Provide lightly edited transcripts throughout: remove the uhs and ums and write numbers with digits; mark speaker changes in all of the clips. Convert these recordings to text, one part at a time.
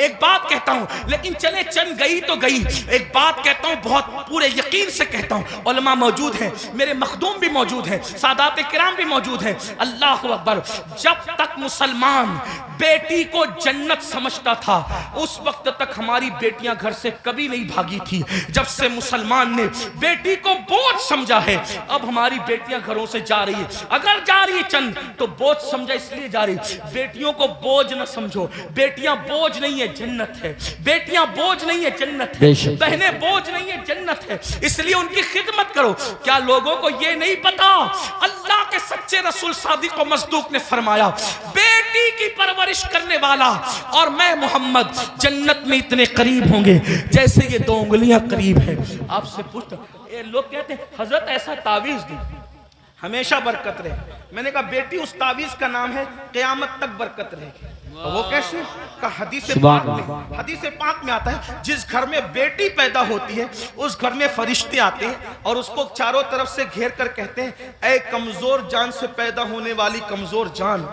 Speaker 1: एक बात कहता हूँ, लेकिन चले चंद गई तो गई, एक बात कहता हूँ बहुत पूरे यकीन से कहता हूँ, उलमा मौजूद हैं, मेरे मखदूम भी मौजूद हैं, सादात किराम भी मौजूद हैं। अल्लाह अकबर, जब तक मुसलमान बेटी को जन्नत समझता था उस वक्त तक हमारी बेटियां घर से कभी नहीं भागी थी। जब से मुसलमान ने बेटी को बोझ समझा है, अब हमारी बेटियां घरों से जा रही है, अगर जा रही है चंद तो बोझ समझा इसलिए जा रही। बेटियों को बोझ न समझो, बेटियां बोझ नहीं है, जन्नत है। बेटियां बोझ नहीं है, जन्नत है। बहनें बोझ नहीं है, जन्नत है। इसलिए उनकी खिदमत करो। क्या लोगों को यह नहीं पता, अल्लाह के सच्चे रसूल सादिक व मसदूक ने फरमाया, बेटी की परवरिश करने वाला और मैं मोहम्मद जन्नत में इतने करीब होंगे जैसे ये दो उंगलियां करीब है। आपसे पूछता, ये लोग कहते हैं हजरत ऐसा तावीज दी हमेशा बरकत रहे। मैंने कहा बेटी उस तावीज का नाम है क़यामत तक बरकत रहेगी। वो कैसे? का हदीस पाक में आता है, जिस घर में बेटी पैदा होती है उस घर में फरिश्ते आते हैं और उसको चारों तरफ से घेर कर कहते हैं, ऐ कमजोर जान से पैदा होने वाली कमजोर जान,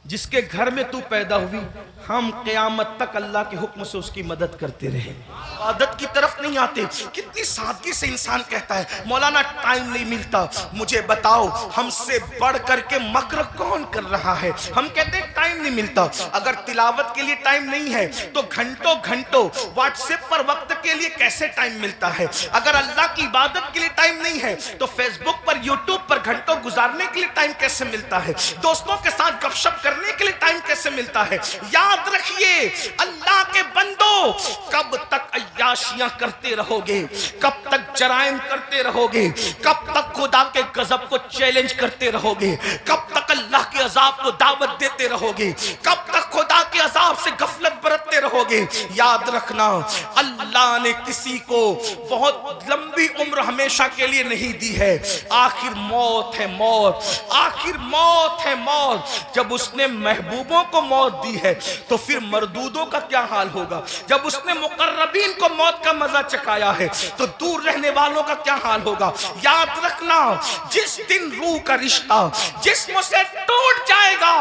Speaker 1: जिसके घर में तू पैदा हुई, हम क़यामत तक अल्लाह के हुक्म से उसकी मदद करते रहे। इबादत की तरफ नहीं आते। कितनी सादगी से इंसान कहता है, मौलाना टाइम नहीं मिलता। मुझे बताओ हमसे बढ़ करके मक्र कौन कर रहा है? हम कहते हैं टाइम नहीं मिलता। अगर तिलावत के लिए टाइम नहीं है तो घंटों घंटों व्हाट्सएप पर वक्त के लिए कैसे टाइम मिलता है? अगर अल्लाह की इबादत के लिए टाइम नहीं है तो फेसबुक पर, यूट्यूब पर घंटों गुजारने के लिए टाइम कैसे मिलता है? दोस्तों के साथ गपशप करने के लिए टाइम कैसे मिलता है? याद रखिए अल्लाह के बंदो, कब तक अय्याशियां करते रहोगे? कब तक जराइम करते रहोगे? कब तक खुदा के गजब को चैलेंज करते रहोगे? कब तक अल्लाह के अजाब को दावत देते रहोगे? कब तक खुदा के अजाब से गफलत बरतते रहोगे? याद रखना, अल्लाह ने किसी को बहुत लंबी उम्र हमेशा के लिए नहीं दी है। आखिर मौत है मौत, आखिर मौत है मौत। जब उसने महबूबों को मौत दी है तो फिर मरदूदों का क्या हाल होगा? जब उसने मुकर्रबीन को मौत का मजा चखाया है तो दूर रहने वालों का क्या हाल होगा? याद रखना, जिस दिन रूह का रिश्ता जिस्म से टूट जाएगा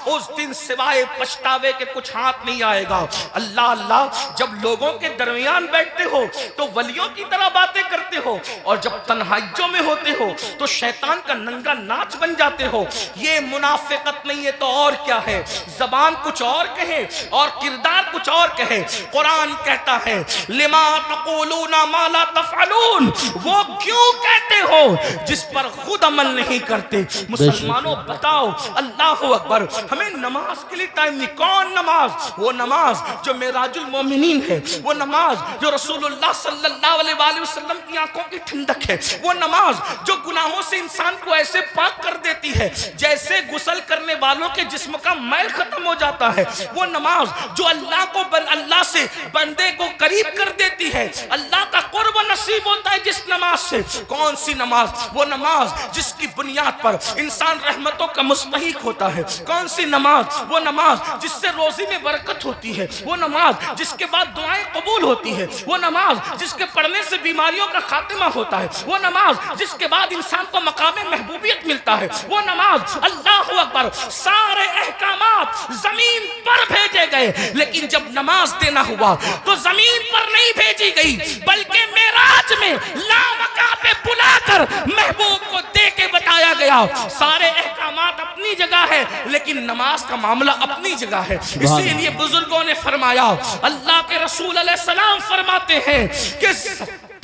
Speaker 1: उस दिन सिवाय पछतावे के कुछ हाथ नहीं आएगा। अल्लाह अल्लाह, जब लोगों के दरमियान बैठते हो तो वलियों की तरह बातें करते हो और जब तन्हाइयों में होते हो तो शैतान का नंगा नाच बन जाते हो। ये मुनाफिकत नहीं है तो और क्या है? जबान कुछ और कहे और किरदार कुछ और कहे। कुरान कहता है, लिमा तक़ूलूना मा ला तफ़अलून, वो क्यों कहते हो जिस पर खुद अमल नहीं करते। मुसलमानों बताओ, अल्लाह अकबर, हमें नमाज के लिए टाइम नहीं। कौन नमाज? वो नमाज जो मेराजुल मोमिनीन है, वो नमाज जो रसूलुल्लाह सल्लल्लाहु अलैहि वसल्लम की आंखों की ठंडक है, वो नमाज जो गुनाहों से इंसान को ऐसे पाक कर देती है जैसे गुस्ल करने वालों के जिस्म का मैल खत्म हो जाता है, वो नमाज जो अल्लाह से बंदे को करीब कर देती है, अल्लाह का कुर्ब नसीब होता है जिस नमाज से। कौन सी नमाज? वो नमाज जिसकी बुनियाद पर इंसान रहमतों का मुस्तहिक होता है। कौन सी नमाज? वो नमाज जिससे रोजी में बरकत होती है। वो नमाज जिसके बाद दुआएं कबूल होती है। वो नमाज जिसके पढ़ने से बीमारियों का खात्मा होता है। वो नमाज जिसके बाद इंसान को मकाम महबूबियत मिलता है। वो नमाज, अल्लाह अकबर, सारे अहकामात जमीन पर भेजे गए, लेकिन जब नमाज देना हुआ तो जमीन पर नहीं भेजी गई बल्कि मेराज में लामका पे बुलाकर महबूब को दे के बताया गया। सारे अहकामात अपनी जगह है लेकिन नमाज का मामला अपनी जगह है। इसीलिए बुजुर्गों ने फरमाया, अल्लाह के रसूल अलैहि सलाम फरमाते हैं कि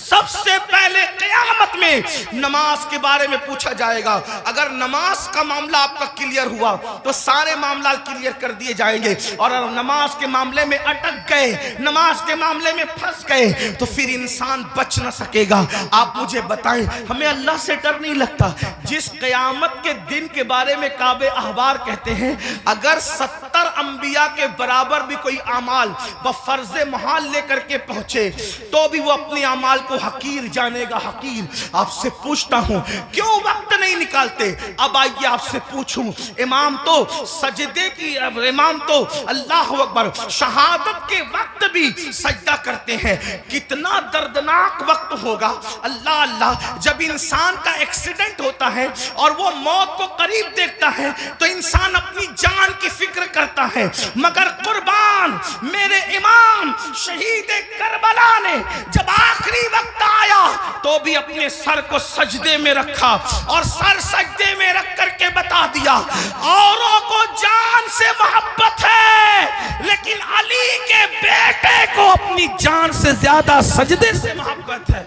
Speaker 1: सबसे पहले क़यामत में नमाज के बारे में पूछा जाएगा। अगर नमाज का मामला आपका क्लियर हुआ तो सारे मामला क्लियर कर दिए जाएंगे, और अगर नमाज के मामले में अटक गए, नमाज के मामले में फंस गए तो फिर इंसान बच ना सकेगा। आप मुझे बताएं, हमें अल्लाह से डर नहीं लगता? जिस क़यामत के दिन के बारे में काबे अहबार कहते हैं, अगर 70 अंबिया के बराबर भी कोई अमाल व फर्ज महाल लेकर के पहुंचे तो भी वो अपने अमाल को को हकीर जानेगा हकीर। आपसे पूछता हूं क्यों वक्त नहीं निकालते? अब आइए आपसे पूछूं, इमाम तो सजदे की, इमाम तो अल्लाह अकबर शहादत के वक्त भी सजदा करते हैं। कितना दर्दनाक वक्त होगा अल्लाह अल्लाह, जब इंसान का एक्सीडेंट होता है और वो मौत को करीब देखता है तो इंसान अपनी जान की फिक्र करता है। मगर कुर्बान मेरे इमाम शहीद करबला ने जब आखिरी वक्त आया तो भी अपने सर को सजदे में रखा और सर सजदे में रख करके बता दिया, औरों को जान से मोहब्बत है लेकिन अली के बेटे को अपनी जान से ज्यादा सजदे से मोहब्बत है।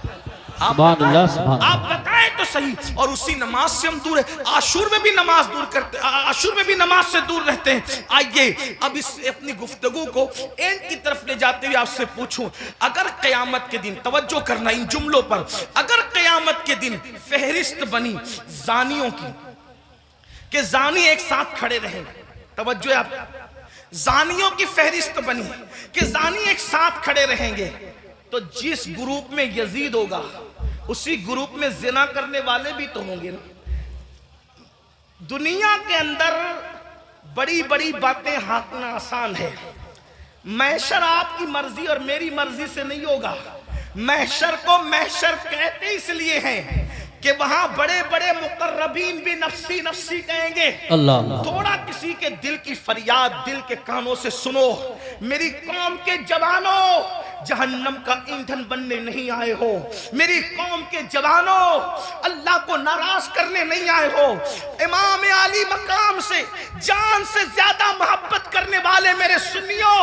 Speaker 1: आप बताएं तो सही। और उसी नमाज से हम दूर है। आशूर में भी नमाज दूर करते, आशूर में भी नमाज से दूर रहते हैं। आइए अब इस अपनी गुफ्तगू को एंड की तरफ ले जाते हुए आपसे पूछूं, अगर क़यामत के दिन, तवज्जो करना इन जुमलों पर, अगर क़यामत के दिन फहरिस्त बनी जानियों की कि जानी एक साथ खड़े रहे, तवज्जो आप, जानियों की फहरिस्त बनी कि जानी एक साथ खड़े रहेंगे, तो जिस ग्रुप में यजीद होगा उसी ग्रुप में जिना करने वाले भी तो होंगे ना। दुनिया के अंदर बड़ी बड़ी बातें हाँकना आसान है। महशर आपकी मर्जी और मेरी मर्जी से नहीं होगा। महशर को महशर कहते इसलिए हैं कि वहां बड़े बड़े मुकर्रबीन भी नफ्सी नफ्सी कहेंगे। अल्लाह, थोड़ा किसी के दिल की फरियाद दिल के कानों से सुनो। मेरी कौम के जवानों, जहन्नम का ईंधन बनने नहीं आए हो। मेरी कौम के जवानों, अल्लाह को नाराज करने नहीं आए हो। इमाम आली मकाम से जान से ज्यादा मोहब्बत करने वाले मेरे सुन्नियों,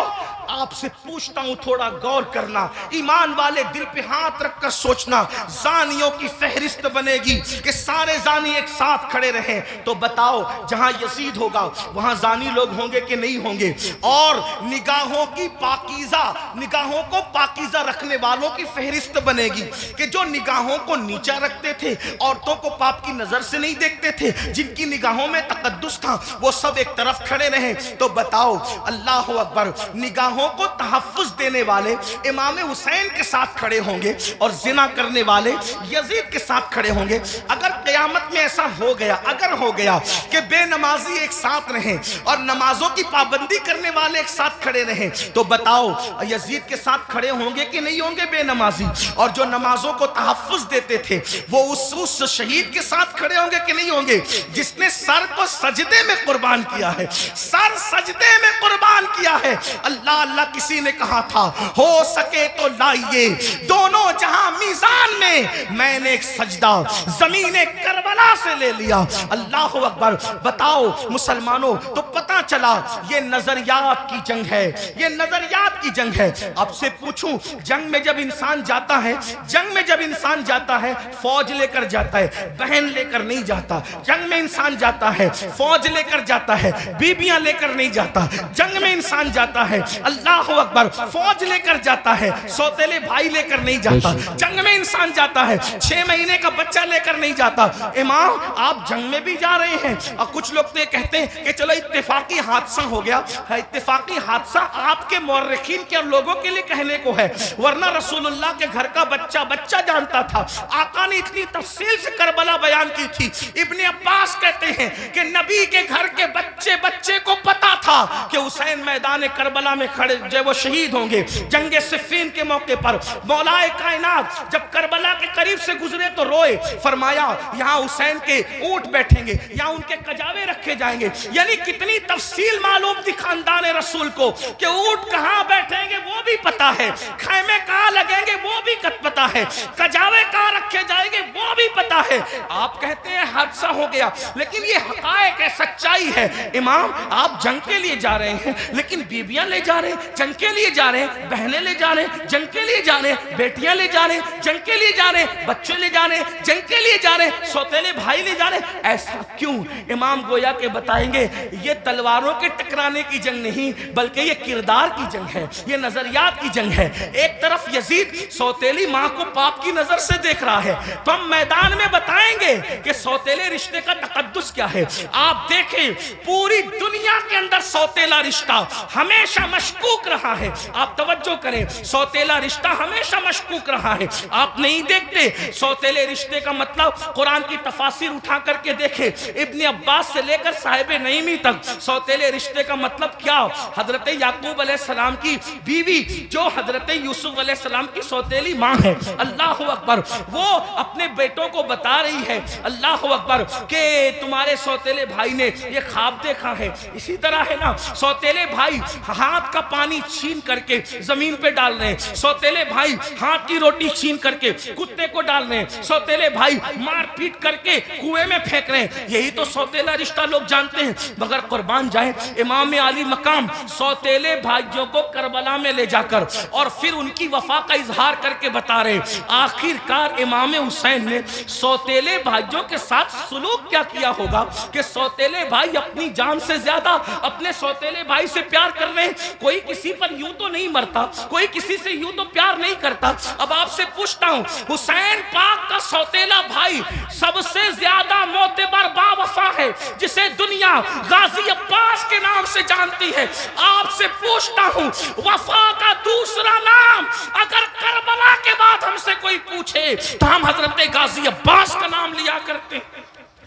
Speaker 1: आपसे पूछता हूं थोड़ा गौर करना, ईमान वाले दिल पे हाथ रखकर सोचना। जानियों की फहरिस्त बनेगी कि सारे जानी एक साथ खड़े रहे, तो बताओ जहां यजीद होगा वहां जानी लोग होंगे कि नहीं होंगे? और निगाहों की पाकीज़ा, निगाहों को पाकीज़ा रखने वालों की फहरिस्त बनेगी कि जो निगाहों को नीचा रखते थे, औरतों को पाप की नजर से नहीं देखते थे, जिनकी निगाहों में तकद्दुस था, वो सब एक तरफ खड़े रहे। तो बताओ अल्लाह अकबर, निगाहों को तहफ्फुज देने वाले इमाम हुसैन के साथ खड़े होंगे और जिना करने वाले यजीद के साथ खड़े होंगे। अगर क़यामत में ऐसा हो गया, अगर हो गया कि बेनमाजी एक साथ रहें और नमाजों की पाबंदी करने वाले एक साथ खड़े रहें, तो बताओ यजीद के साथ खड़े होंगे कि नहीं होंगे बेनमाजी? और जो नमाजों को तहफ्फुज देते थे वो उस शहीद के साथ खड़े होंगे कि नहीं होंगे, जिसने सर को सजदे में कुर्बान किया है, सर सजदे में कुर्बान किया है। अल्लाह अल्लाह, किसी ने कहा था हो सके तो लाइए दोनों जहां मीजान में, मैंने एक सजदा जमीने करबला से ले लिया। अल्लाह अकबर। बताओ मुसलमानों, तो पता चला ये नजरियात की जंग है, ये नजरियात की जंग है। आपसे पूछूं, जंग में जब इंसान जाता है, जंग में जब इंसान जाता है फौज लेकर जाता है, बहन लेकर नहीं जाता। जंग में इंसान जाता है फौज लेकर जाता है, बीबियां लेकर नहीं जाता। जंग में इंसान जाता है, अल्लाह अकबर, फौज लेकर जाता है, सौतेले भाई लेकर नहीं जाता। जंग में इंसान जाता है 6 महीने का बच्चा लेकर नहीं जाता। इमाम आप जंग में भी जा रहे हैं, और कुछ लोग तो कहते हैं कि चलो इत्तेफाकी हादसा हो गया। इत्तेफाकी हादसा आपके मौर्रिखीन के और लोगों के लिए कहने को है, वरना रसूलुल्लाह के घर का बच्चा बच्चा जानता था। आका ने इतनी तफसील से करबला बयान की थी। इब्ने अब्बास कहते हैं कि नबी के घर के बच्चे बच्चे को पता था कि हुसैन मैदान करबला में खड़े जब वो शहीद होंगे। जंगे सिफ़ीन के मौके पर मौलाए कायनात जब करबला के करीब से गुजरे तो रोए, फरमाया यहाँ हुसैन के ऊंट बैठेंगे, यहाँ उनके कजावे रखे जाएंगे। यानी कितनी तफसील मालूम थी खानदान रसूल को कि ऊंट कहाँ बैठेंगे वो भी पता है, खैमे कहाँ लगेंगे वो भी पता है, कजावे कहाँ रखे जाएंगे वो भी पता है। आप कहते हैं हादसा हो गया, लेकिन ये हकायक है, सच्चाई है। इमाम आप जंग के लिए जा रहे हैं, लेकिन बीबियां ले जा रहे हैं, जंग के लिए जा रहे हैं, बहनें ले जा रहे हैं, जंग के लिए जा रहे हैं, बेटियां ले जा रहे हैं, जंग के लिए जा रहे हैं, बच्चे ले जा रहे हैं, जंग के लिए जा रहे हैं, सौतेले भाई ले जा रहे हैं। ऐसा क्यों? इमाम गोया के बताएंगे ये तलवारों के टकराने की जंग नहीं, बल्कि ये किरदार की जंग है, ये नजरिया दर्जात की जंग है। एक तरफ यजीद सौतेली माँ को पाप की नजर से देख रहा है, तो हम मैदान में बताएंगे कि सौतेले रिश्ते का तकद्दुस क्या है। आप देखें पूरी दुनिया के अंदर सौतेला रिश्ता हमेशा मशकूक रहा है। आप तवज्जो करें, सौतेला रिश्ता हमेशा मशकूक रहा है। आप नहीं देखते सौतेले रिश्ते का मतलब कुरान की तफासिर उठा करके देखे, इब्ने अब्बास से लेकर साहिब नईमी तक सौतेले रिश्ते का मतलब क्या। हजरत याकूब अलैहिस्सलाम की बीवी जो हजरत यूसुफ अलैहिस्सलाम की सौतेली माँ है, अल्लाह अकबर, वो अपने बेटों को बता रही है, अल्लाह अकबर, कि तुम्हारे सौतेले भाई ने ये ख्वाब देखा है। इसी तरह है ना, सौतेले भाई हाथ का पानी छीन करके जमीन पे डाल रहे हैं, सौतेले भाई हाथ की रोटी छीन करके कुत्ते को डाल रहे हैं, सौतेले भाई मार पीट करके कुएं में फेंक रहे हैं। यही तो सौतेला रिश्ता लोग जानते हैं। मगर कुर्बान जाए इमाम अली मकाम सौतेले भाइयों को करबला में ले जाकर और फिर उनकी वफा का इजहार करके बता रहे, आखिरकार इमाम हुसैन ने सौतेले भाइयों के साथ सुलूक क्या किया होगा कि सौतेले भाई अपनी जान से ज्यादा अपने सौतेले भाई से प्यार कर रहे हैं। कोई किसी पर यूं तो नहीं मरता, कोई किसी से यूं तो प्यार नहीं करता। अब आपसे पूछता हूं, हुसैन पाक का सौतेला भाई सबसे ज्यादा मोतबर बावफा है, जिसे दुनिया गाजी अब्बास के नाम से जानती है। आपसे पूछता हूं, वफा का दूसरा नाम अगर करबला के बाद हमसे कोई पूछे तो हम हजरत गाजी अब्बास का नाम लिया करते।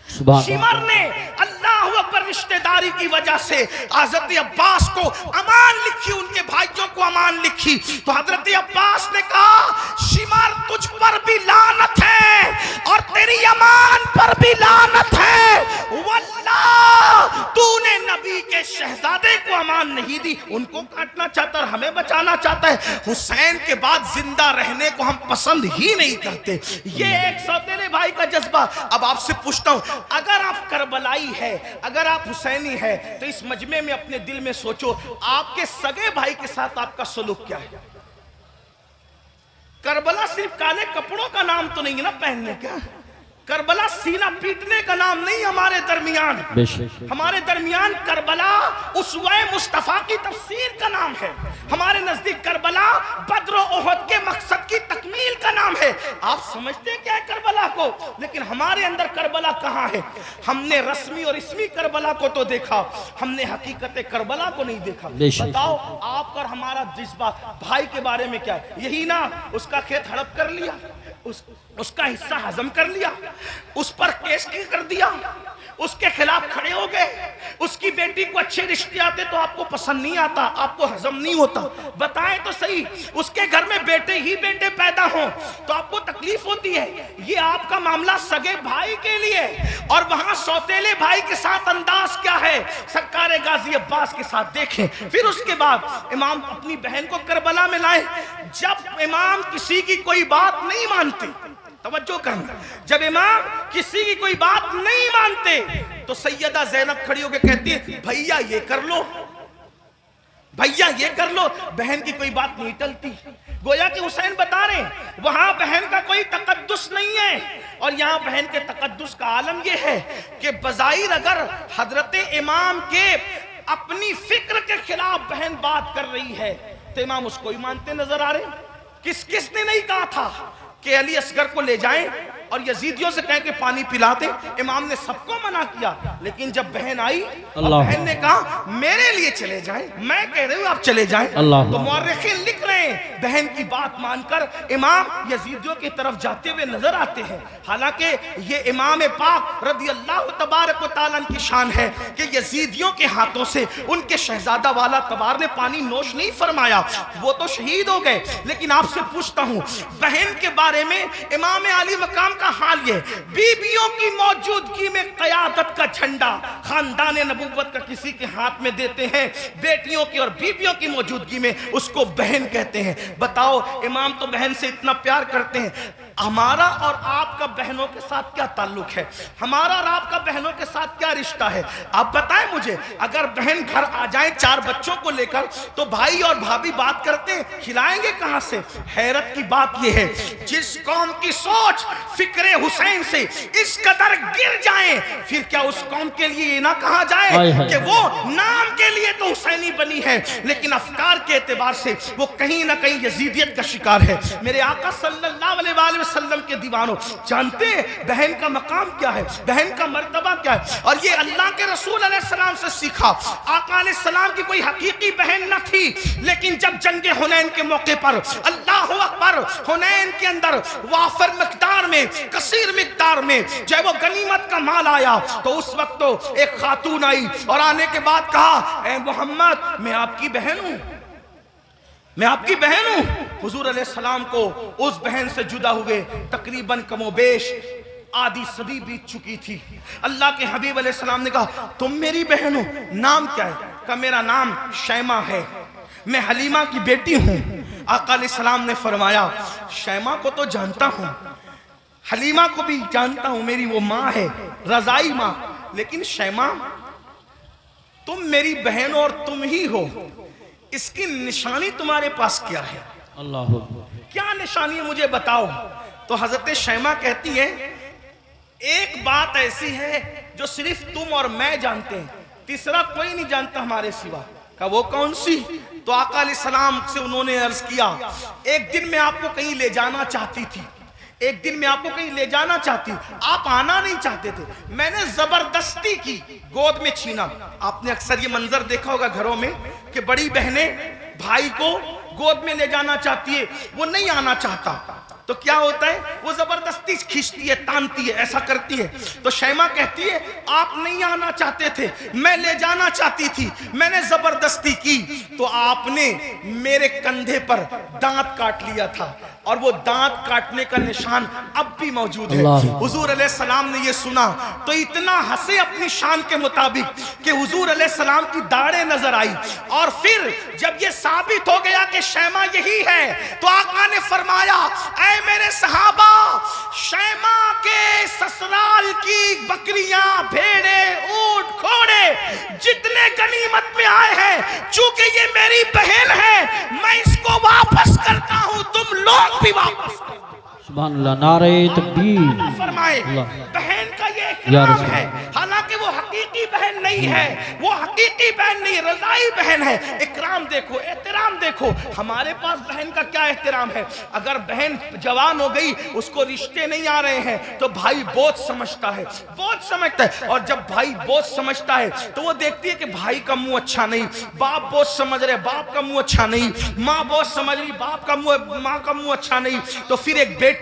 Speaker 1: शिमर ने अल्लाह अकबर रिश्तेदारी की वजह से हजरत अब्बास को अमान लिखी, उनके भाइयों को अमान लिखी। तो हजरत अब्बास ने कहा, शिमर तुझ पर भी लानत है और तेरी अमान पर भी लानत है। वल्लाह तूने नबी के शहजादे को अमान नहीं दी, उनको काटना चाहता और हमें बचाना चाहता है। हुसैन के बाद जिंदा रहने को हम पसंद ही नहीं करते। ये एक सौतेले भाई का जज्बा। अब आपसे पूछता हूं, अगर आप करबलाई है, अगर आप हुसैनी है, तो इस मजमे में अपने दिल में सोचो, आपके सगे भाई के साथ आपका सलूक क्या है। करबला सिर्फ काले कपड़ों का नाम तो नहीं है ना पहनने का, करबला सीना पीटने का नाम नहीं। हमारे दरमियान करबला उसवा मुस्तफा की तफसीर का नाम है। हमारे नजदीक करबला बद्र ओहद के मकसद की तकमील का नाम है। आप समझते हैं क्या है करबला को, लेकिन हमारे अंदर करबला कहाँ है। हमने रस्मी और इसमी करबला को तो देखा, हमने हकीकत करबला को नहीं देखा। बताओ आप और हमारा जज्बा भाई के बारे में क्या है। यही ना, उसका खेत हड़प कर लिया, उसका हिस्सा हजम कर लिया, उस पर केस की कर दिया, उसके खिलाफ खड़े हो गए। उसकी बेटी को अच्छे रिश्ते आते तो आपको पसंद नहीं आता, आपको हजम नहीं होता। बताएं तो सही, उसके घर में बेटे ही बेटे पैदा हों तो आपको तकलीफ होती है। ये आपका मामला सगे भाई के लिए, और वहां सौतेले भाई के साथ अंदाज क्या है सरकार गाजी अब्बास के साथ देखें। फिर उसके बाद इमाम अपनी बहन को करबला में लाए। जब इमाम किसी की कोई बात नहीं मानते, तवज्जो करना, जब इमाम किसी की कोई बात नहीं मानते तो सैयदा ज़ैनब खड़ी होकर कहती है, भैया ये कर लो, भैया ये कर लो। बहन की कोई बात नहीं टलती। गोया कि हुसैन बता रहे हैं वहां बहन का कोई तकद्दुस नहीं है, और यहां बहन के तकद्दुस का आलम यह है कि बज़ाहिर अगर हजरत इमाम के अपनी फिक्र के खिलाफ बहन बात कर रही है तो इमाम उसको ही मानते नजर आ रहे। किसने नहीं कहा था कि अली असगर को ले जाएं और यजीदियों से कहें कि पानी पिला दें। इमाम ने सबको मना किया, लेकिन जब बहन आई और बहन ने कहा मेरे लिए चले जाएं, मैं कह रही हूं आप चले जाएं, तो मुअर्रिखीन लिख रहे हैं बहन की बात मानकर इमाम यजीदियों की तरफ जाते हुए नजर आते हैं। हालांकि ये इमाम पाक रज़ी अल्लाह तबारक व तआला की शान है कि यजीदियों के हाथों से उनके शहजादा वाला तबार ने पानी नोश नहीं फरमाया, वो तो शहीद हो गए। लेकिन आपसे पूछता हूं, बहन के बारे में इमाम अली मकाम का हाल ये, बीबियों की मौजूदगी में क़यादत का झंडा खानदान नबूवत का किसी के हाथ में देते हैं, बेटियों की और बीबियों की मौजूदगी में उसको बहन कहते हैं। बताओ, इमाम तो बहन से इतना प्यार करते हैं। हमारा और आपका बहनों के साथ क्या ताल्लुक है, हमारा और आपका बहनों के साथ क्या रिश्ता है? आप बताएं मुझे। अगर बहन घर आ जाए 4 बच्चों को लेकर तो भाई और भाभी बात करते हैं, खिलाएंगे कहां से? हैरत की बात यह है, जिस कौम की सोच फिक्रे हुसैन से इस कदर गिर जाए, फिर क्या उस कौम के लिए ये ना कहा जाए कि वो नाम के लिए तो हुसैनी बनी है लेकिन अफकार के एतबार से वो कहीं ना कहीं यजीदियत का शिकार है। मेरे आका सल्लल्लाहु अलैहि वसल्लम के दीवानों, जानते हैं बहन का मकाम क्या है, बहन का मर्तबा क्या है? और ये अल्लाह के रसूल अलैहिस्सलाम से सीखा। आका अलैहिस्सलाम की कोई हकीकी बहन न थी, लेकिन जब जंगे हुनैन के मौके पर अल्लाहु अकबर, हुनैन के अंदर वाफर मिकदार में, कसीर मिकदार में जब वो गनीमत का माल आया तो उस वक्त तो एक खातून आई और आने के बाद कहा, ए मोहम्मद मैं आपकी बहन हूं, मैं आपकी बहन हूं। हुजूर अलैहिस्सलाम को उस बहन से जुदा हुए तकरीबन कमोबेश आधी सदी बीत चुकी थी। अल्लाह के हबीब अलैहिस्सलाम ने कहा, तुम मेरी बहन हो, नाम क्या है? कहा मेरा नाम शैमा है, मैं हलीमा की बेटी हूं। आका अलैहिस्सलाम ने फरमाया, शैमा को तो जानता हूं, हलीमा को भी जानता हूं, मेरी वो माँ है, रजाई माँ, लेकिन शैमा तुम मेरी बहन और तुम ही हो, इसकी निशानी तुम्हारे पास क्या है? अल्लाह, क्या निशानी है मुझे बताओ। तो हजरत शैमा कहती है, एक बात ऐसी है जो सिर्फ तुम और मैं जानते हैं, तीसरा कोई नहीं जानता हमारे सिवा। का वो कौन सी? तो आका अलैहिस्सलाम से उन्होंने अर्ज किया, एक दिन मैं आपको कहीं ले जाना चाहती थी, एक दिन मैं आपको कहीं ले जाना चाहती, आप आना नहीं चाहते थे, मैंने जबरदस्ती की, गोद में छीना। आपने अक्सर ये मंजर देखा होगा घरों में कि बड़ी बहनें भाई को गोद में ले जाना चाहती है, वो नहीं आना चाहता, तो क्या होता है, वो जबरदस्ती खींचती है, तानती है, ऐसा करती है। तो शैमा कहती है, आप नहीं आना चाहते थे, मैं ले जाना चाहती थी, मैंने जबरदस्ती की, तो आपने मेरे कंधे पर दांत काट लिया था, और वो दांत काटने का निशान अब भी मौजूद है। हुजूर अलैहिस्सलाम ने ये सुना तो इतना हंसे अपनी शान के मुताबिक कि हुजूर अलैहिस्सलाम की दाढ़ें नजर आई। और फिर जब ये साबित हो गया कि शैमा यही है, तो आका ने फरमाया, ऐ मेरे सहाबा, शैमा के ससुराल की बकरियां, भेड़े, ऊंट, घोड़े जितने गनीमत में आए हैं, चूंकि ये मेरी बहन है, मैं इसको वापस करता हूं, तुम लोग भी वापस करो।
Speaker 2: सुभान अल्लाह, नारे तकबीर।
Speaker 1: फरमाए, बहन का ये इकराम है, हालांकि वो हकीकी बहन नहीं है, वो हकीकी बहन नहीं, रज़ाई बहन है। इकराम देखो, एहतराम देखो, हमारे पास बहन का क्या एहतराम है। अगर बहन जवान हो गई, उसको रिश्ते नहीं आ रहे हैं, तो भाई बोझ समझता है, बोझ समझता है। और जब भाई बोझ समझता है तो वो देखती है कि भाई का मुंह अच्छा नहीं, बाप बोझ समझ रहे, बाप का मुंह अच्छा नहीं, माँ बोझ समझ रही, बाप का मुंह, माँ का मुंह अच्छा नहीं। तो फिर एक बेटी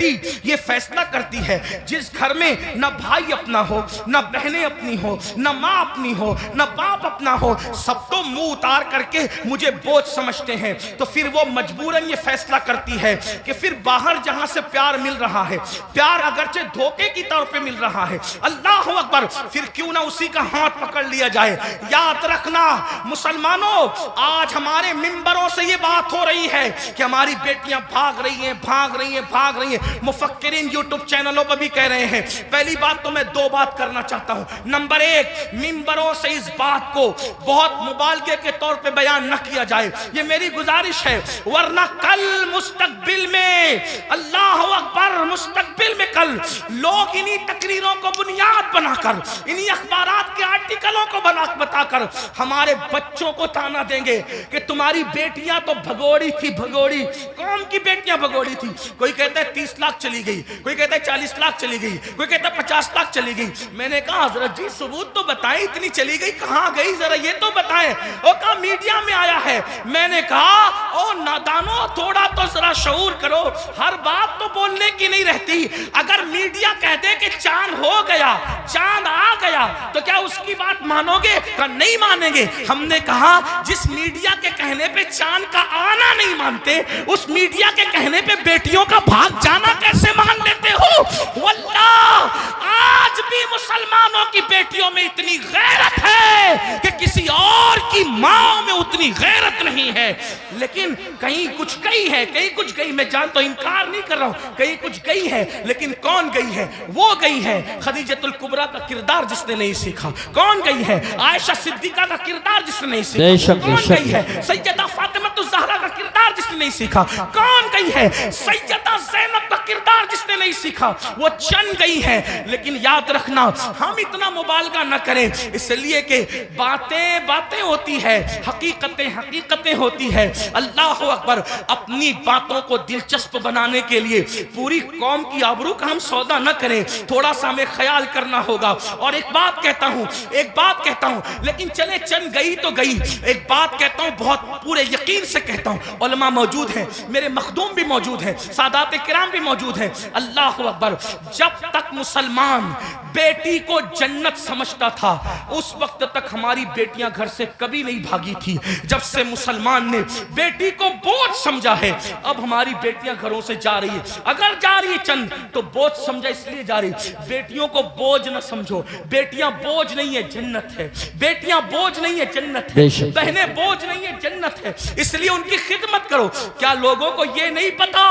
Speaker 1: ये फैसला करती है, जिस घर में न भाई अपना हो, न बहनें अपनी हो, न माँ अपनी हो, न बाप अपना हो, सब तो मुंह उतार करके मुझे बोझ समझते हैं, तो फिर वो मजबूरन ये फैसला करती है कि फिर बाहर जहां से प्यार मिल रहा है, प्यार अगरचे धोखे की तौर पे मिल रहा है, अल्लाह अकबर, फिर क्यों ना उसी का हाथ पकड़ लिया जाए। याद रखना मुसलमानों, आज हमारे मिंबरों से ये बात हो रही है कि हमारी बेटियां भाग रही हैं, भाग रही हैं, भाग रही हैं। मुफक्किरीन यूट्यूब चैनलों पर भी कह रहे हैं। पहली बात तो मैं 2 बात करना चाहता हूं। नंबर 1, मिंबरों से इस बात को बहुत मुबालगे के तौर पे बयान न किया जाए, ये मेरी गुजारिश है, वरना कल मुस्तकबिल में, अल्लाह अकबर, मुस्तकबिल में कल लोग इन्हीं तकरीरों को बुनियाद बनाकर, इन्हीं अखबारात के आर्टिकलों को बताकर हमारे बच्चों को ताना देंगे कि तुम्हारी बेटियां तो भगोड़ी थी, भगोड़ी, कौम की बेटियां भगोड़ी थी। कोई कहता है 30 लाख चली गई, कोई कहता है 40 लाख चली गई, कोई कहता है 50 लाख चली गई। मैंने कहा हजरत जी सबूत तो बताएं, इतनी चली गई कहां गई, जरा ये तो बताएं। वो कहा मीडिया में आया है। मैंने कहा ओ नादानो, थोड़ा तो जरा शऊर करो, हर बात तो बोलने की नहीं रहती। अगर मीडिया कह दे कि चांद हो गया, चांद आ गया, तो क्या उसकी बात मानोगे? नहीं मानेंगे। हमने कहा जिस मीडिया के कहने पे चांद का आना नहीं मानते, उस मीडिया के कहने पे बेटियों का भाग जाना कैसे मान लेते हो? वल्लाह आज भी मुसलमान मुसलमानों की बेटियों में इतनी गैरत है कि किसी और की माँ में उतनी गैरत नहीं है। लेकिन कहीं कुछ गई है, कहीं कुछ गई, मैं जानता हूं, इनकार नहीं कर रहा हूं, कहीं कुछ गई है, लेकिन कौन गई है? वो गई है खदीजतुल कुबरा का किरदार जिसने नहीं सीखा। कौन गई है? आयशा सिद्दीका का किरदार जिसने नहीं सीखा। कौन गई है? सैयदा फातिमातुज़ ज़हरा का किरदार जिसने नहीं सीखा। कौन गई है? सैयदा ज़ैनब का किरदार जिसने नहीं सीखा। वो चंद गई है। लेकिन याद रखना, हम इतना मुबालगा न करें, इसलिए कि बातें बातें होती है, हकीकतें हकीकतें होती है। अल्लाह अकबर। अपनी बातों को दिलचस्प बनाने के लिए पूरी कौम की आबरू का हम सौदा न करें, थोड़ा सा हमें ख्याल करना होगा। और एक बात कहता हूं, लेकिन चले चंद गई तो गई। एक बात कहता हूं, बहुत पूरे यकीन से कहता हूं, उलमा मौजूद हैं, मेरे मखदूम भी मौजूद हैं, सादात किराम भी मौजूद हैं। अल्लाह अकबर। जब तक मुसलमान बेटी को जन्नत समझता था, उस वक्त तक हमारी बेटियां घर से कभी नहीं भागी थी। जब से मुसलमान ने बेटी को बोझ समझा है, अब हमारी बेटियां घरों से जा रही है। अगर जा रही है चंद तो बोझ समझा इसलिए जा रही। बेटियों को बोझ न समझो, बेटियां बोझ नहीं है, जन्नत है। बेटियां बोझ नहीं है, जन्नत है। बहनें बोझ नहीं है, जन्नत है। इसलिए उनकी खिदमत करो। क्या लोगों को यह नहीं पता?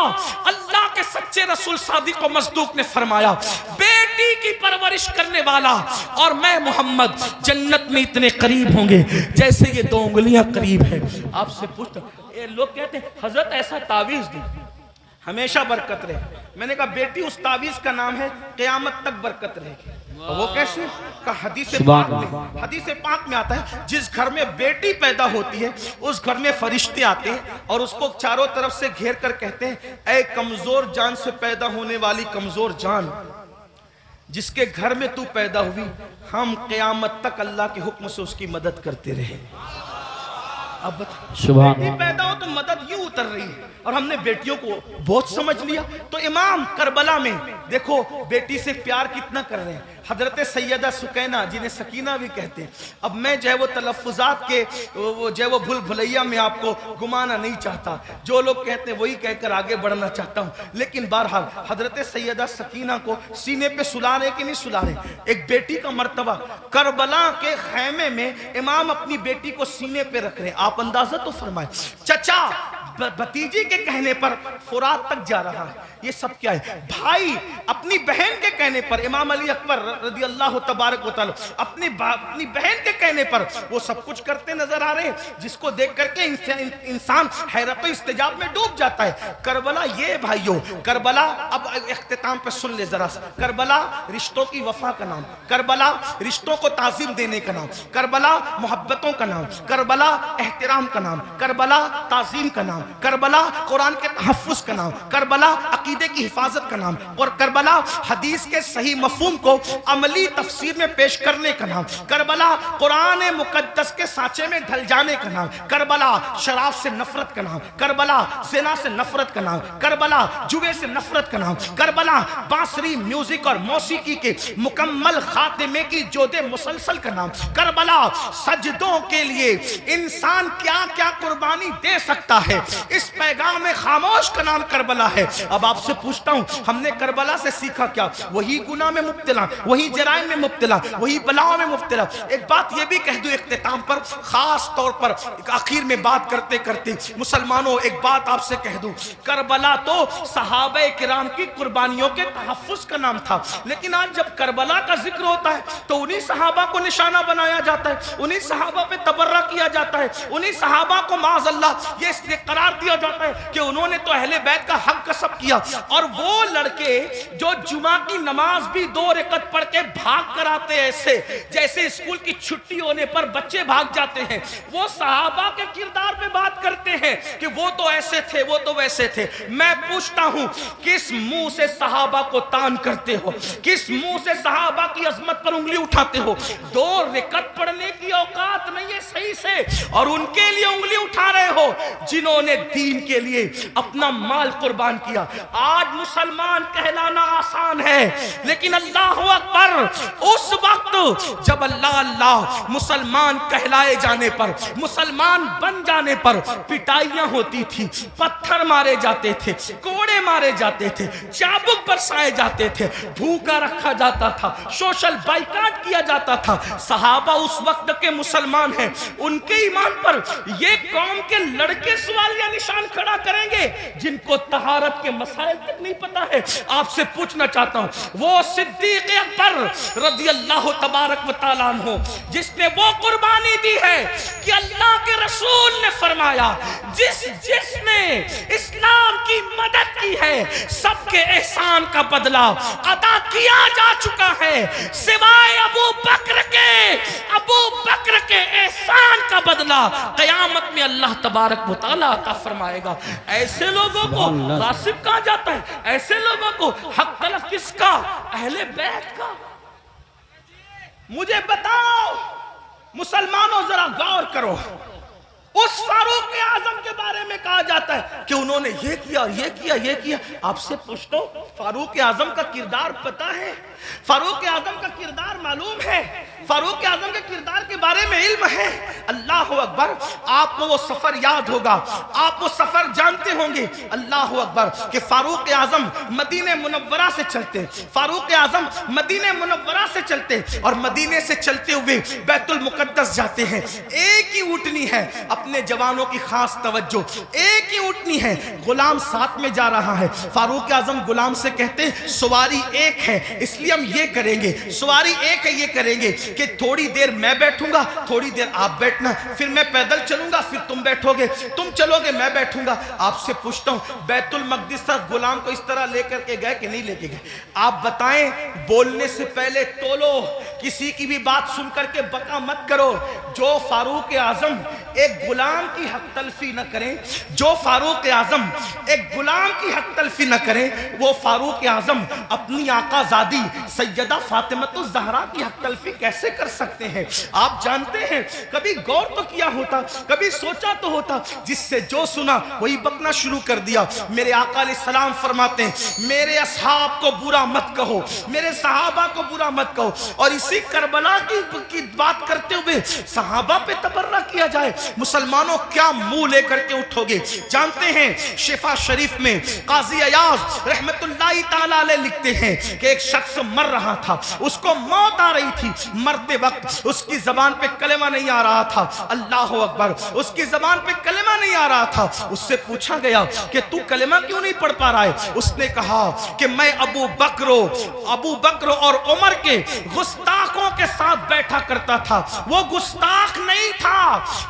Speaker 1: अल्लाह के सच्चे रसूल सादिक व मसदूक ने फरमाया, बेटी की परवरिश करने वाला और मैं मोहम्मद जन्नत में इतने करीब होंगे जैसे ये दो उंगलियां करीब है। आपसे पूछता, ये लोग कहते हैं हजरत ऐसा तावीज दी हमेशा बरकत रहे। मैंने कहा बेटी उस तावीज का नाम है क़यामत तक बरकत रहेगी। वो कैसे? का हदीस पाक में आता है, जिस घर में बेटी पैदा होती है उस घर में फरिश्ते आते हैं और उसको चारों तरफ से घेर कर कहते हैं, ऐ कमजोर जान से पैदा होने वाली कमजोर जान, जिसके घर में तू पैदा हुई, हम क़यामत तक अल्लाह के हुक्म से उसकी मदद करते रहे। अब बेटी पैदा हो तो मदद यूं उतर रही है और हमने बेटियों को बहुत समझ लिया। तो इमाम करबला में देखो बेटी से प्यार कितना कर रहे हैं। हजरत सैयदा सुकैना, जिन्हें सकीना भी कहते हैं। अब मैं जो है वो तलफ़ुज़ात के वो जो है वो भूल भुलैया में आपको घुमाना नहीं चाहता, जो लोग कहते हैं वही कहकर आगे बढ़ना चाहता हूँ। लेकिन बहरहाल हजरत सैयदा सकीना को सीने पे सुला रहे कि नहीं सुला रहे? एक बेटी का मर्तबा। करबला के खैमे में इमाम अपनी बेटी को सीने पे रख रहे हैं। आप अंदाजा तो फरमाए, चचा भतीजी के कहने पर फुरात तक जा रहा है, ये सब क्या है? भाई अपनी बहन के कहने पर, इमाम अली अकबर रज़ी अल्लाह तबारक व तआला अपनी बहन के कहने पर वो सब कुछ करते नजर आ रहे हैं, जिसको देख करके इंसान हैरत इस्तिजाब में डूब जाता है। करबला ये भाइयों, करबला अब इख्तिताम पे सुन ले जरा। करबला रिश्तों की वफा का नाम, करबला रिश्तों को ताज़ीम देने का नाम, करबला मोहब्बतों का नाम, करबला एहतराम का नाम, करबला ताज़ीम का नाम, करबला कुरान के तहफ़्फ़ुज़ का नाम, करबला अकीदे की हिफाजत का नाम, और करबला हदीस के सही मफ़हूम को अमली तफसीर में पेश करने का नाम, करबला कुरान मुक़द्दस के सांचे में ढल जाने का नाम, करबला शराब से नफरत का नाम, करबला ज़िना से नफरत का नाम, करबला जुए से नफरत का नाम, करबला बांसुरी म्यूजिक और मौसीकी के मुकम्मल खातिमे की जोदे मुसलसल का नाम, करबला सजदों के लिए इंसान क्या क्या कुर्बानी दे सकता है, इस पैगाम खामोश का नाम करबला है। अब आपसे पूछता हूं, हमने करबला से सीखा क्या? वही गुनाह में मुब्तला, वही जराइम में मुब्तला, वही बलाओं में मुब्तला। एक बात ये भी कह दूं इख्तिताम पर, खास तौर पर आखिर में बात करते करते, मुसलमानों एक बात आपसे कह दूं, करबला तो सहाबे किराम की कुर्बानियों के तहफ़्फ़ुज़ का नाम था, लेकिन आज जब करबला का जिक्र होता है तो उन्हीं सहाबा को निशाना बनाया जाता है, उन्हीं सहाबा पे तबर्रा किया जाता है, उन्हीं सहाबा को माज़अल्लाह ये इसलिए करार दिया जाता है कि उन्होंने तो अहले बैत का हक कसब किया। और वो लड़के जो जुमा की नमाज भी 2 रकअत पढ़ के भाग कर आते हैं, ऐसे जैसे स्कूल की छुट्टी होने पर बच्चे भाग जाते हैं, वो सहाबा के किरदार पे बात करते हैं कि वो तो ऐसे थे, वो तो वैसे थे। मैं पूछता हूं, किस मुंह से सहाबा को तान करते हो? किस मुंह से सहाबा की अजमत पर उंगली उठाते हो? 2 रकअत पढ़ने की औकात नहीं है सही से, और उनके लिए उंगली उठा रहे हो जिन्होंने दीन के लिए अपना माल कुर्बान किया। आज मुसलमान कहलाना आसान है, लेकिन अल्लाह अकबर, उस वक्त जब अल्लाह अल्लाह मुसलमान कहलाए जाने पर, मुसलमान बन जाने पर पिटाइयां होती थी, पत्थर मारे जाते थे, कोड़े मारे जाते थे, चाबुक बरसाए जाते थे, भूखा रखा जाता था, सोशल बाइकाट किया जाता था। सहाबा उस वक्त के मुसलमान हैं, उनके ईमान पर ये कौम के लड़के सवालिया निशान खड़ा करेंगे जिनको तहारत के मसाइल तक नहीं पता है। आपसे पूछना चाहता हूं, वो सिद्दीक अकबर रज़ी अल्लाह तबारक व तआला अन्हु जिसने वो कुर्बानी दी है कि अल्लाह के रसूल ने फरमाया, जिसने इस्लाम की मदद की है सबके एहसान का बदला अदा किया जा चुका है, सिवाय अबू बकर के एहसान का बदला क़यामत में अल्लाह तबारक व तआला अता फरमाएगा। ऐसे लोगों को गासिब कहा जाता है, ऐसे लोगों को हक तलफ किसका? अहले बैत का। मुझे बताओ मुसलमानों, जरा गौर करो, उस फारूक आजम के बारे में कहा जाता है कि उन्होंने ये किया, ये किया, ये किया। आपसे पूछता हूं, फारूक आजम का किरदार पता है? फारूक आजम का किरदार मालूम है? फारूक आजम के किरदार के बारे में इल्म है? अल्लाह अकबर। आपको वो सफर याद होगा, आप वो सफर जानते होंगे। अल्लाह अकबर कि फारूक आजम मदीने मुनव्वरा से चलते, फारूक आजम मदीने मुनव्वरा से चलते और मदीने से चलते हुए बैतुल मुकद्दस जाते हैं। एक ही ऊँटनी है, अपने जवानों की खास तवज्जो, एक ही ऊँटनी है, गुलाम साथ में जा रहा है। फारूक आजम गुलाम से कहते सवारी एक है, इसलिए हम ये करेंगे, सवारी एक है, ये करेंगे कि थोड़ी देर मैं बैठूंगा, थोड़ी देर आप बैठना, फिर मैं पैदल चलूंगा, फिर तुम बैठोगे, तुम चलोगे, मैं बैठूंगा। आपसे पूछता हूं, बैतुल मक़दिस तक गुलाम को इस तरह लेकर के गए कि नहीं लेके गए? आप बताएं। बोलने से पहले तोलो, किसी की भी बात सुन करके बका मत करो। जो फारूक आजम एक गुलाम की हक तलफी न करें, जो फारूक आजम एक गुलाम की हक तलफी न करें, वो फारूक आजम अपनी आकाज़ादी सैयदा फातिमतुज़ ज़हरा की हक तलफी कैसे कर सकते हैं? आप जानते हैं, कभी गौर तो किया होता, कभी सोचा तो होता, जिससे जो सुना वही बकना शुरू कर दिया। मेरे आका अलैहिस्सलाम फरमाते हैं, मेरे असहाब को बुरा मत कहो, मेरे सहाबा को बुरा मत कहो। और इसी करबला की बात करते हुए सहाबा पे तबर्रा किया जाए, मुसलमानों क्या मुंह लेकर के उठोगे? जानते हैं, शिफा शरीफ में काजी अयाज रहमतुल्लाहि ताला अलैह लिखते हैं कि एक शख्स मर रहा था, उसको मौत आ रही थी, मरते वक्त उसकी जबान पे कलेमा नहीं आ रहा था। अल्लाह अकबर, उसकी जबान पे कलेमा नहीं आ रहा था। उससे पूछा गया कि तू कलेमा क्यों नहीं पढ़ पा रहा है? उसने कहा कि मैं अबू बकर और उमर के गुस्ताखों के साथ बैठा करता था। वो गुस्ताख नहीं था,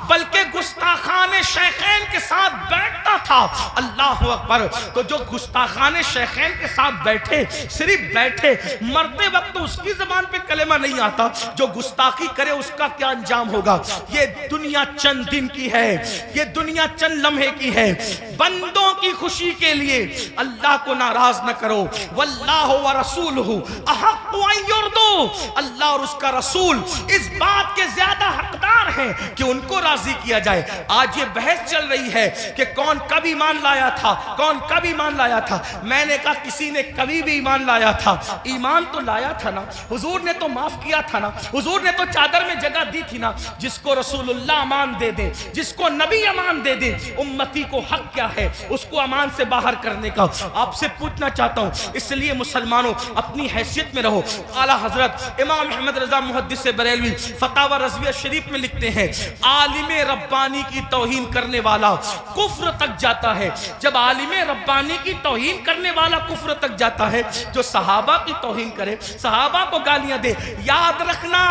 Speaker 1: बल्कि गुस्ताखाने शेखैन के साथ बैठता था। अल्लाह अकबर। तो जो गुस्ताखाने शेखैन के साथ बैठे, सिर्फ बैठे, मरते वक्त उसकी जबान पे कलेमा नहीं आता, जो गुस्ताखी करे उसका क्या अंजाम होगा? ये दुनिया चंद दिन की है, ये दुनिया चंद लम्हे की है। बंदों की खुशी के लिए अल्लाह को नाराज न करो। वल्लाहु व रसूलुहु अहक्कु अन युर्दू, अल्लाह और उसका रसूल इस बात के ज्यादा हकदार हैं कि उनको राजी किया जाए। आज ये बहस चल रही है कि कौन कब ईमान लाया था, कौन कब ईमान लाया था। मैंने कहा किसी ने कभी भी ईमान लाया था, ईमान तो लाया था ना, हुजूर ने तो माफ किया था ना, हुजूर ने तो चादर में जगह दी थी ना। जिसको रसूलुल्लाह अमान दे दे, जिसको नबी अमान दे दे, उम्मती को हक क्या है उसको अमान से बाहर करने का। आपसे पूछना चाहता हूं, इसलिए मुसलमानों अपनी हैसियत में रहो। आला हजरत इमाम अहमद रजा मुहद्दिस बरेलवी फतावा रज़विया शरीफ में लिखते हैं, आलिमे रब्बानी की तौहीन करने वाला कुफ्र तक जाता है। जब आलिमे रब्बानी की तौहीन करने वाला कुफ्र तक जाता है, जो सहाबा की तौहीन करे, सहाबा को गालियां दे, याद रखना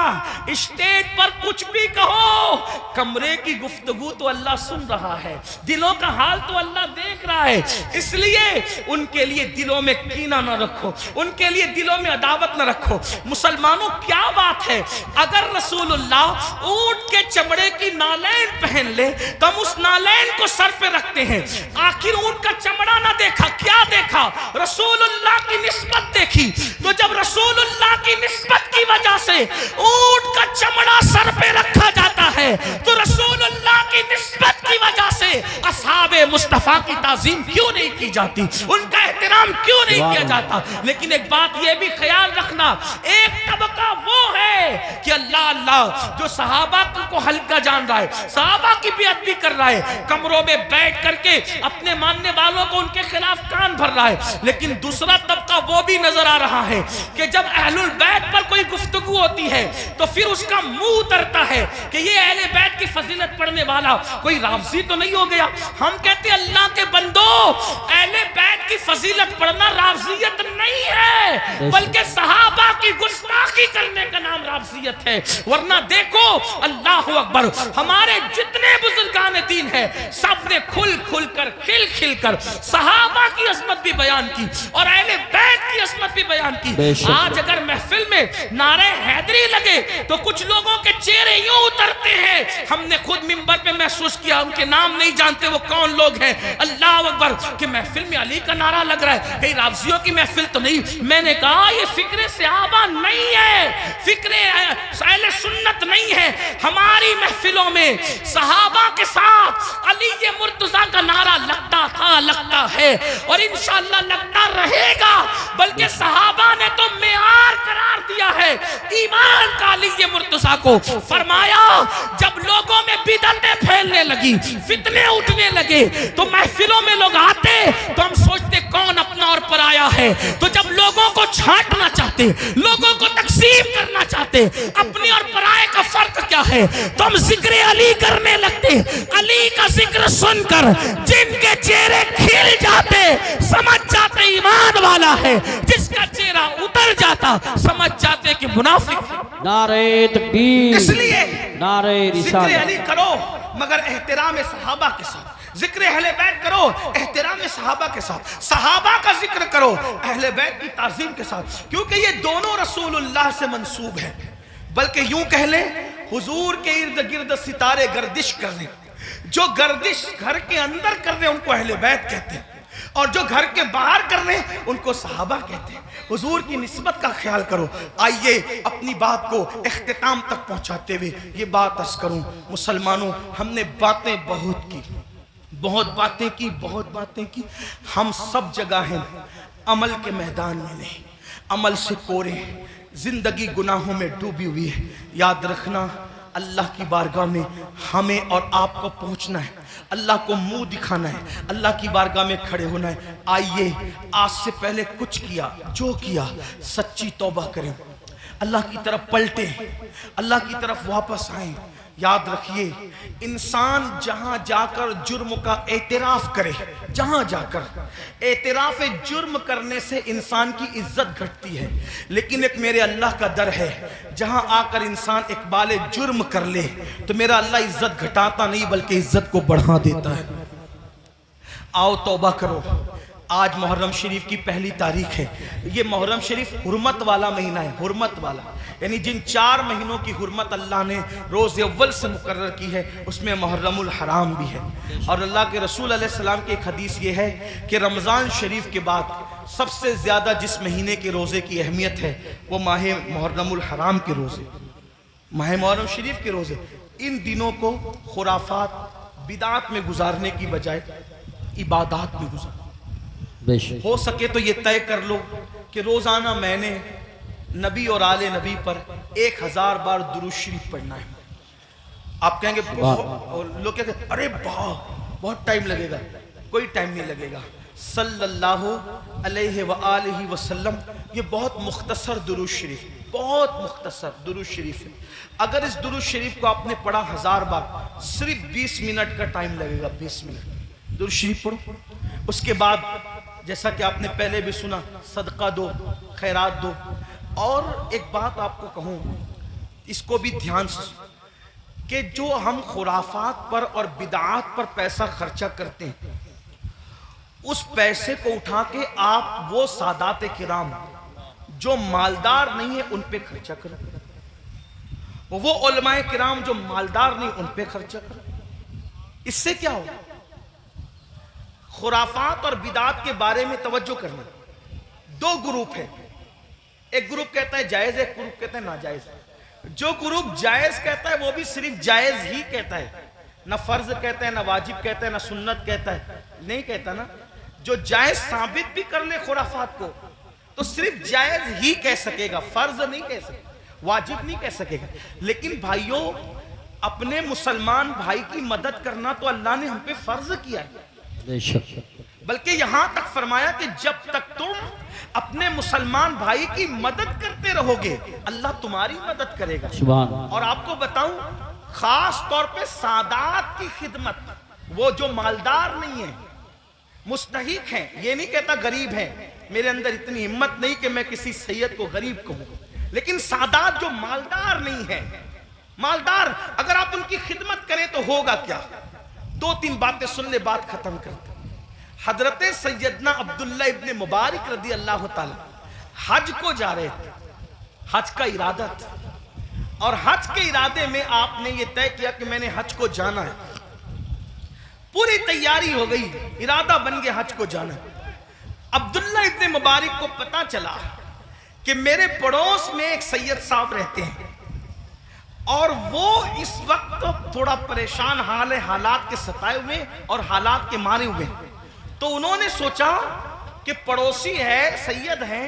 Speaker 1: स्टेज पर कुछ भी कहो, कमरे की गुफ्तगू तो अल्लाह सुन रहा है, दिलों का हाल तो अल्लाह देख रहा है। इसलिए उनके लिए दिलों में कीना न रखो, उनके लिए दिलों में अदावत न रखो। मुसलमानों क्या बात है, अगर रसूलुल्लाह ऊंट के चमड़े की नालैन पहन ले तो हम उस नालैन को सर पे रखते हैं। आखिर ऊंट का चमड़ा ना देखा, क्या देखा? रसूलुल्लाह की निस्बत देखी। तो जब रसूलुल्लाह की निस्बत की वजह से ऊंट का चमड़ा सर पे रखा जाता है, तो रसूलुल्लाह की निस्बत की की वजह से असहाबे मुस्तफा की ताजीम क्यों नहीं की जाती, उनका एहतराम क्यों नहीं किया जाता। लेकिन एक बात यह भी ख्याल रखना, एक तबका वो है कि अल्लाह अल्लाह जो सहाबा को हल्का जान रहा है, सहाबा की बेअदबी कर रहा है, कमरों में बैठ करके अपने मानने वालों को उनके खिलाफ कान भर रहा है। लेकिन दूसरा तबका वो भी नजर आ रहा है कि जब अहलुल बैत पर कोई गुफ्तगू होती है तो फिर उसका मुंह उतरता है कि ये अहले बैत की फजीलत पढ़ने वाला कोई राफजी तो नहीं हो गया। हम कहते हैं अल्लाह के बंदो, अहले बैत की फजीलत पढ़ना राफजियत नहीं है, बल्कि सहाबा की गुस्ताखी करने का नाम राफजियत है। वरना देखो, अल्लाह अकबर, हमारे जितने बुजुर्गान दीन है सब ने खुल खुल कर खिल खिल कर सहाबा की अजमत भी बयान की और अहले बैत की अजमत भी बयान की। आज अगर महफिल में नारे हैदरी लगे तो कुछ लोगों के चेहरे यूं उतरते हैं, हमने खुद मिंबर पे महसूस किया, उनके नाम नहीं जानते वो कौन लोग हैं। अल्लाह अकबर, कि महफिल में अली का नारा लग रहा है, कहीं राफजियों की महफिल तो नहीं। मैंने कहा ये फिक्रे सहाबा नहीं है, फिक्रे अहले सुन्नत नहीं है। हमारी महफिलों में सहाबा के साथ अली ये मुर्तजा का नारा लगता था, लगता है और इंशाअल्लाह लगता रहेगा। बल्कि सहाबा ने तो मेयार करार दिया है ईमान का अली ये मुर्तजा को। फरमाया जब लोगों में बिदअतें फैलने लगी, फितने उठने लगे, तो महफिलों में लोग आते तो हम सोचते कौन अपना और पराया है। तो जब लोगों को छांटना चाहते, लोगों को तकसीम करना चाहते, अपने और पराये का फर्क क्या है, तो हम जिक्र अली करने लगते। अली का जिक्र सुनकर जिनके चेहरे खिल जाते समझ जाते ईमान वाला है, जिसका चेहरा उतर जाता समझ जाते कि मुनाफिक है।
Speaker 2: नारे तकबीर,
Speaker 1: इसलिए
Speaker 2: नारे
Speaker 1: जिक्र
Speaker 2: रिसालत।
Speaker 1: अली करो मगर एहतराम सहाबा के साथ, जिक्र अहले बैत करो एहतराम सहाबा के साथ, सहाबा का जिक्र करो अहले बैत की ताजीम के साथ, क्योंकि ये दोनों रसूलुल्लाह से मंसूब है। बल्कि यूं कह ले, हुजूर के इर्द गिर्द सितारे गर्दिश कर रहे, जो गर्दिश घर के अंदर कर रहे उनको अहले बैत कहते हैं, और जो घर के बाहर कर रहे हैं उनको सहाबा कहते हैं। हुजूर की निस्बत का ख्याल करो। आइए अपनी बात को इख्तिताम तक पहुंचाते हुए ये बात अर्ज करूं, मुसलमानों, हमने बातें बहुत की, बहुत बातें की, बहुत बातें की। हम सब जगह हैं, अमल के मैदान में नहीं, अमल से कोरे, जिंदगी गुनाहों में डूबी हुई है। याद रखना, अल्लाह की बारगाह में हमें और आपको पहुंचना है, अल्लाह को मुंह दिखाना है, अल्लाह की बारगाह में खड़े होना है। आइए आज से पहले कुछ किया, जो किया सच्ची तौबा करें, अल्लाह की तरफ पलटे, अल्लाह की तरफ वापस आए। याद रखिए, इंसान जहां जाकर जुर्म का एतराफ करे, जहां जाकर एतराफ जुर्म करने से इंसान की इज्जत घटती है, लेकिन एक मेरे अल्लाह का दर है, जहां आकर इंसान इकबाल जुर्म कर ले तो मेरा अल्लाह इज्जत घटाता नहीं बल्कि इज्जत को बढ़ा देता है। आओ तौबा करो। आज मुहर्रम शरीफ की पहली तारीख है। ये मुहर्रम शरीफ हुर्मत वाला महीना है, हुर्मत वाला, यानी जिन 4 महीनों की हुर्मत अल्लाह ने रोज़ अव्वल से मुकर्रर की है उसमें मुहर्रमुल हराम भी है। और अल्लाह के रसूल अलैहि सलाम की एक हदीस ये है कि रमज़ान शरीफ के बाद सबसे ज़्यादा जिस महीने के रोज़े की अहमियत है वो माह मुहर्रमुल हराम के रोज़े, माह मुहर्रम शरीफ के रोज़े। इन दिनों को खुराफात बिदात में गुजारने की बजाय इबादात में गुजार, हो सके तो ये तय कर लो कि रोजाना मैंने नबी और आले नबी पर 1000 बार दुरूद शरीफ पढ़ना है। आप कहेंगे लोग क्या कहते, अरे बहुत टाइम लगेगा। कोई टाइम नहीं लगेगा। सल्लल्लाहु अलैहि व आलिहि वसल्लम, ये बहुत मुख्तसर दुरूद शरीफ, बहुत मुख्तसर दुरूद शरीफ है। अगर इस दुरूद शरीफ को आपने पढ़ा 1000 बार, सिर्फ 20 मिनट का टाइम लगेगा। 20 मिनट दुरूद शरीफ पढ़ो। उसके बाद जैसा कि आपने पहले भी सुना, सदका दो, खैरात दो। और एक बात आपको कहूँ, इसको भी ध्यान से, कि जो हम खुराफात पर और बिदात पर पैसा खर्चा करते हैं, उस पैसे को उठा के आप वो सादात किराम जो मालदार नहीं है उन पे खर्चा करो, वो उलमाए किराम जो मालदार नहीं उन पे खर्चा करो। इससे क्या होगा? खुराफात और बिदात के बारे में तवज्जो करना। 2 ग्रुप है, एक ग्रुप कहता है जायज, एक ग्रुप कहता है नाजायज। जो ग्रुप जायज कहता है वो भी सिर्फ जायज ही कहता है, ना फर्ज कहता है, ना वाजिब कहता है, ना सुन्नत कहता है, नहीं कहता ना। जो जायज साबित भी कर ले खुराफात को तो सिर्फ जायज ही कह सकेगा, फर्ज नहीं कह सकेगा, वाजिब नहीं कह सकेगा। लेकिन भाइयों, अपने मुसलमान भाई की मदद करना तो अल्लाह ने हम पे फर्ज किया है। बल्कि यहां तक फरमाया कि जब तक तुम अपने मुसलमान भाई की मदद करते रहोगे अल्लाह तुम्हारी मदद करेगा। और आपको बताऊं, खास तौर पे सादात की खिदमत, वो जो मालदार नहीं है, मुस्तहिक हैं, ये नहीं कहता गरीब हैं, मेरे अंदर इतनी हिम्मत नहीं कि मैं किसी सैयद को गरीब कहूं, लेकिन सादात जो मालदार नहीं है, मालदार अगर आप उनकी खिदमत करें तो होगा क्या। दो तीन बातें सुन ले, बात खत्म करते। हजरत सैयदना अब्दुल्ला इब्ने मुबारक रदी अल्लाह ताला हज को जा रहे थे, हज का इरादा था, और हज के इरादे में आपने ये तय किया कि मैंने हज को जाना है, पूरी तैयारी हो गई, इरादा बन गया हज को जाना। अब्दुल्ला इब्ने मुबारक को पता चला कि मेरे पड़ोस में एक सैयद साहब रहते हैं और वो इस वक्त थोड़ा परेशान हाल है, हालात के सताए हुए और हालात के मारे हुए। तो उन्होंने सोचा कि पड़ोसी है, सैयद हैं,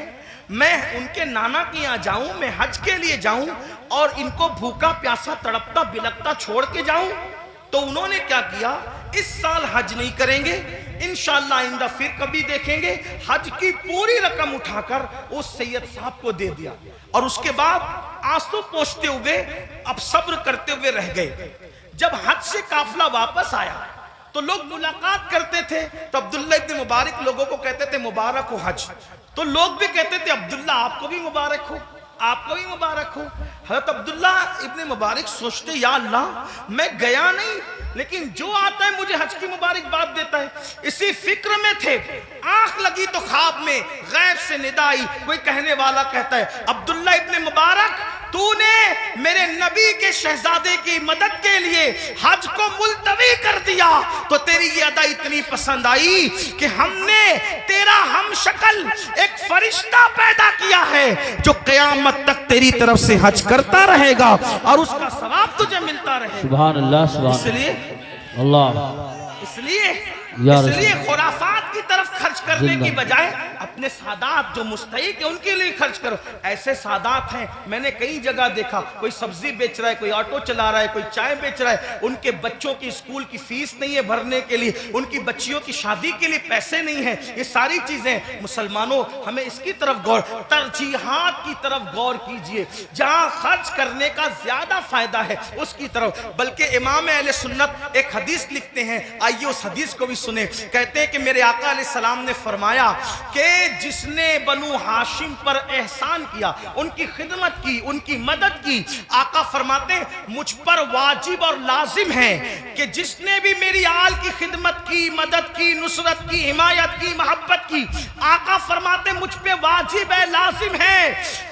Speaker 1: मैं उनके नाना के यहाँ जाऊं, मैं हज के लिए जाऊं और इनको भूखा प्यासा तड़पता बिलकता छोड़ के जाऊं। तो उन्होंने क्या किया, इस साल हज नहीं करेंगे, इंशाअल्लाह आइंदा फिर कभी देखेंगे। हज की पूरी रकम उठाकर उस सैयद साहब को दे दिया और उसके बाद आंसू पोंछते हुए, अब सब्र करते हुए रह गए। जब हज से काफिला वापस आया तो लोग मुलाकात करते थे, तो अब्दुल्ला इब्ने मुबारक लोगों को कहते थे मुबारक हो हज, तो लोग भी कहते थे अब्दुल्ला आपको भी मुबारक हो, आपको भी मुबारक हो। हज़रत अब्दुल्ला इब्ने मुबारक सोचते, या अल्लाह मैं गया नहीं, लेकिन जो आता है मुझे हज की मुबारकबाद देता है। इसी फिक्र में थे, आंख लगी तो ख्वाब में गैब से निदा आई, कोई कहने वाला कहता है अब्दुल्ला इब्ने मुबारक, तूने मेरे नबी के शहजादे की मदद के लिए हज को मुलतवी कर दिया, तो तेरी ये अदा इतनी पसंद आई कि हमने तेरा हम शक्ल एक फरिश्ता पैदा किया है जो क़यामत तक तेरी तरफ से हज करता रहेगा और उसका सवाब तुझे मिलता रहेगा।
Speaker 2: सुभान अल्लाह, सुभान
Speaker 1: इसलिए
Speaker 2: अल्लाह,
Speaker 1: इसलिए खुराफात की तरफ खर्च करने की बजाय अपने सादात जो मुस्तहिक है उनके लिए खर्च करो। ऐसे सादात हैं, मैंने कई जगह देखा, कोई सब्जी बेच रहा है, कोई ऑटो चला रहा है, कोई चाय बेच रहा है, उनके बच्चों की स्कूल की फीस नहीं है भरने के लिए, उनकी बच्चियों की शादी के लिए पैसे नहीं है। ये सारी चीजें मुसलमानों, हमें इसकी तरफ गौर, तरजीहात की तरफ गौर कीजिए, जहां खर्च करने का ज्यादा फायदा है उसकी तरफ। बल्कि इमाम अहले सुन्नत एक हदीस लिखते हैं, आइए उस हदीस को भी सुने। कहते हैं कि मेरे आका अलैहिस्सलाम ने फरमाया कि जिसने बनु हाशिम पर एहसान किया, उनकी खिदमत की, उनकी मदद की, आका फरमाते मुझ पर वाजिब और लाजिम है कि जिसने भी मेरी आल की खिदमत की, मदद की, नुसरत की, हिमायत की, मोहब्बत की, आका फरमाते मुझ पे वाजिब है, लाजिम है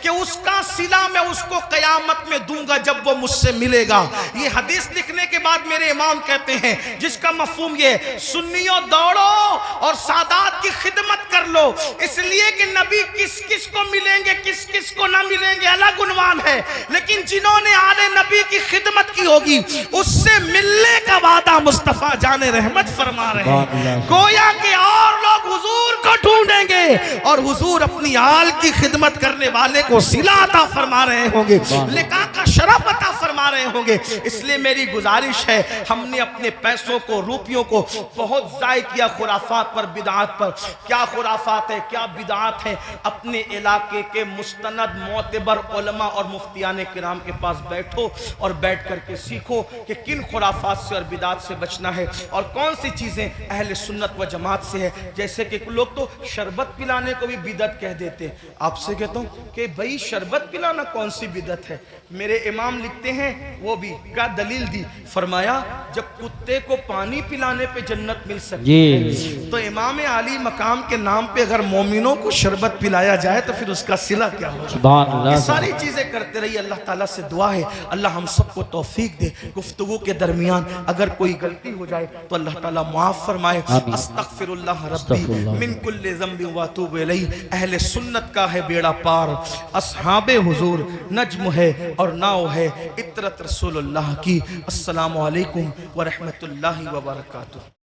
Speaker 1: कि उसका सिला मैं उसको कयामत में दूंगा जब वो मुझसे मिलेगा। ये हदीस लिखने के बाद मेरे इमाम कहते हैं जिसका मफहूम ये, सुन्नियों दौड़ो और सादात की खिदमत कर लो, इसलिए कि नबी किस किस को मिलेंगे, किस किस को ना मिलेंगे अलग उन्वान है, लेकिन जिन्होंने आले नबी की खिदमत की होगी उससे मिलने का वादा मुस्तफा जाने रहमत फरमा रहे हैं। गोया के और लोग हुजूर को ढूंढेंगे और हुजूर अपनी आल की खिदमत करने वाले को सिला अता फरमा रहे होंगे, लिका का शरफ अता फरमा रहे होंगे। इसलिए मेरी गुजारिश है, हमने अपने पैसों को, रुपयों को बहुत ज़ाय किया खुराफात पर, बिदात पर। क्या खुराफात है, क्या बिदात है, अपने इलाके के मुस्तनद मोतबर उलमा और मुफ्तियान किराम के पास बैठो और बैठ करके सीखो कि किन खुराफात से और बिदात से बचना है और कौन सी चीज़ें अहले सुन्नत व जमात से है। जैसे कि लोग तो शरबत पिलाने को भी बिदत कह देते हैं। आपसे कहता हूँ कि भाई शरबत पिलाना कौन सी बिदत है। मेरे इमाम लिखते हैं, वो भी क्या दलील दी, फरमाया जब कुत्ते को पानी पिलाने पे जन्नत मिल सकती है तो इमाम आली मकाम के नाम पे अगर मोमिनों को शरबत पिलाया जाए तो फिर उसका सिला क्या होगा। ये सारी चीजें करते रहिए। अल्लाह ताला से दुआ है अल्लाह हम सबको तौफीक दे। गुफ्तगू के दरमियान अगर कोई गलती हो जाए तो अल्लाह ताला माफ फरमाए। अस्तगफिरुल्लाह रब्बी मिन कुल्लि ज़ंबि व अतूबु इलैहि। अहले सुन्नत का है बेड़ा पार, असहाबे हुजूर नज्म है और नाव है, इत्र फितरत रसूलुल्लाह की। अस्सलामु अलैकुम व रहमतुल्लाहि व बरकातुहू।